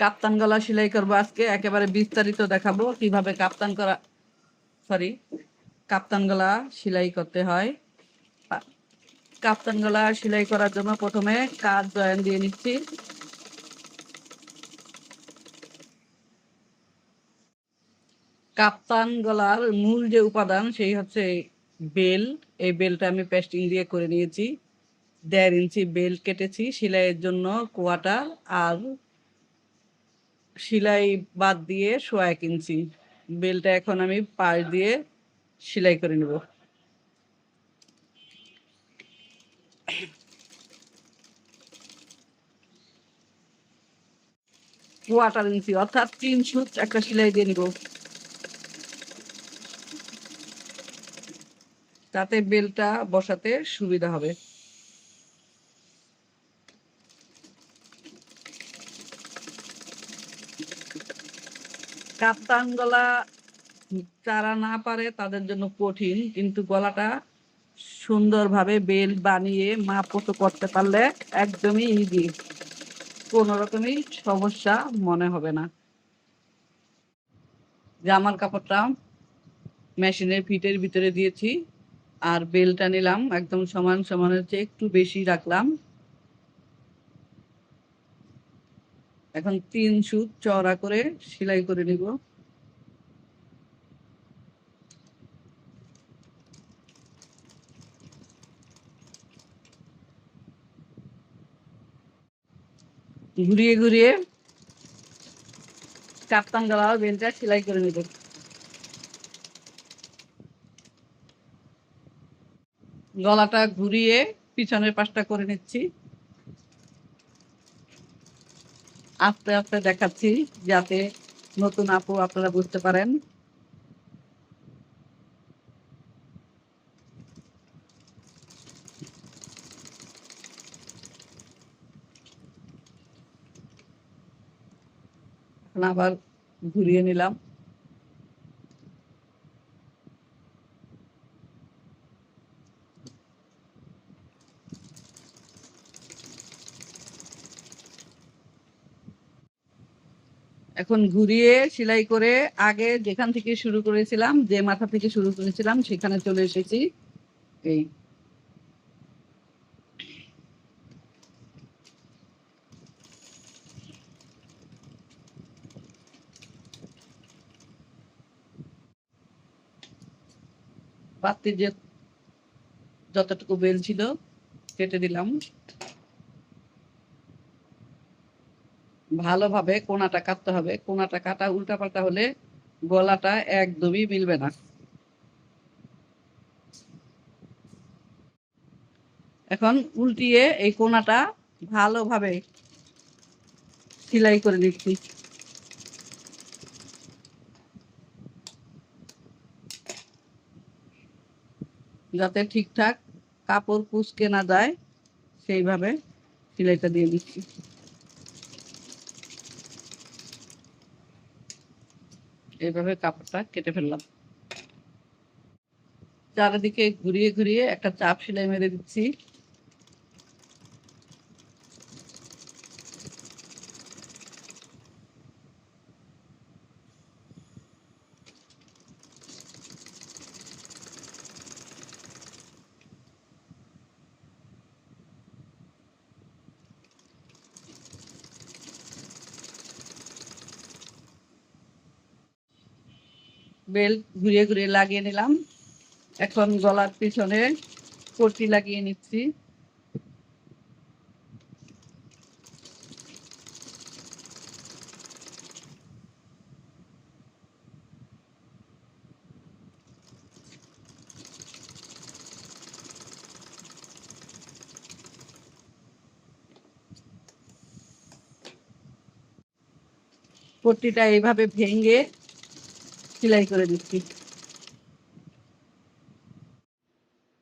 কাপ্তান গলা সেলাই করবো আজকে, একেবারে বিস্তারিত দেখাবো কিভাবে কাপ্তান গলা সেলাই করতে হয়। কাপ্তান গলা সেলাই করার জন্য প্রথমে কাজ জয়েন দিয়ে নিচ্ছি। কাপ্তান গলার মূল যে উপাদান সেই হচ্ছে বেল। এই বেলটা আমি পেস্টিং দিয়ে করে নিয়েছি। 1.5 ইঞ্চি বেল কেটেছি সেলাইয়ের জন্য কোয়াটার, আর সেলাই বাদ দিয়ে 1.25 ইঞ্চি। বেলটা এখন আমি পাশ দিয়ে সেলাই করে নেব। কোয়াটার ইঞ্চি অর্থাৎ 3 সুত একটা সেলাই দিয়ে নিব, তাতে বেলটা বসাতে সুবিধা হবে। কাপ্তান গলা যারা না পারে তাদের জন্য কঠিন, কিন্তু গলাটা সুন্দরভাবে বেল বানিয়ে মাপ মতো করতে পারলে একদমই ইজি, কোনো রকমই সমস্যা মনে হবে না। জামার কাপড়টা মেশিনের ফিটের ভিতরে দিয়েছি, আর বেলটা নিলাম একদম সমান সমানের চেয়ে একটু বেশি রাখলাম। এখন 3 সুত চওড়া করে সেলাই করে নিব। ঘুরিয়ে ঘুরিয়ে কাপ্তান গলা বেলটা সেলাই করে নিব। গলাটা ঘুরিয়ে পিছনের পাশটা করে নিচ্ছি। আস্তে আস্তে দেখাচ্ছি যাতে নতুন আপু আপনারা বুঝতে পারেন। এখন আবার ঘুরিয়ে নিলাম। এখন ঘুরিয়ে সেলাই করে আগে যেখান থেকে শুরু করেছিলাম, যে মাথা থেকে শুরু করেছিলাম সেখানে চলে এসেছি। এই বাড়তি যে যতটুকু বেল ছিল কেটে দিলাম। ভালোভাবে কোনাটা কাটতে হবে, কোনাটা কাটা উল্টাপাল্টা হলে গলাটা একদমই মিলবে না। এখন উল্টিয়ে এই কোনাটা ভালোভাবে সেলাই করে দিচ্ছি, যাতে ঠিকঠাক কাপড় কুঁচকে না যায়, সেইভাবে সেলাইটা দিয়ে দিচ্ছি। এইভাবে কাপড়টা কেটে ফেললাম। চারিদিকে ঘুরিয়ে ঘুরিয়ে একটা চাপ সেলাই মেরে দিচ্ছি। বেল্ট ঘুরিয়ে ঘুরিয়ে লাগিয়ে নিলাম। এখন গলার পিছনে পট্টি লাগিয়ে নিচ্ছি। পট্টিটা এইভাবে ভেঙে সেলাই করে দিচ্ছি।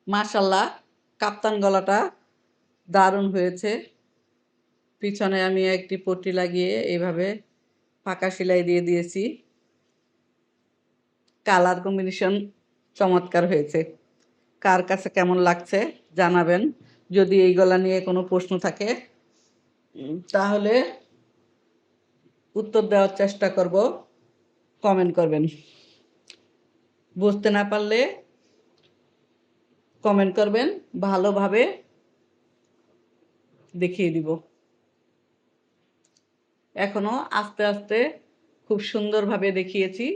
মাশাআল্লাহ, কাপ্তান গলাটা দারুণ হয়েছে। পিছনে আমি একটি পট্টি লাগিয়ে এইভাবে পাকা সেলাই দিয়ে দিয়েছি। কালার কম্বিনেশন চমৎকার হয়েছে। কার কাছে কেমন লাগছে জানাবেন। যদি এই গলা নিয়ে কোনো প্রশ্ন থাকে তাহলে উত্তর দেওয়ার চেষ্টা করব, কমেন্ট করবেন। বুঝতে না পারলে কমেন্ট করবেন, ভালোভাবে দেখিয়ে দিব। এখনো আস্তে আস্তে খুব সুন্দরভাবে দেখিয়েছি।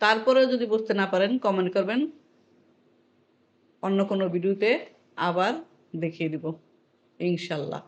তারপরেও যদি বুঝতে না পারেন কমেন্ট করবেন, অন্য কোনো ভিডিওতে আবার দেখিয়ে দিব ইনশাল্লাহ।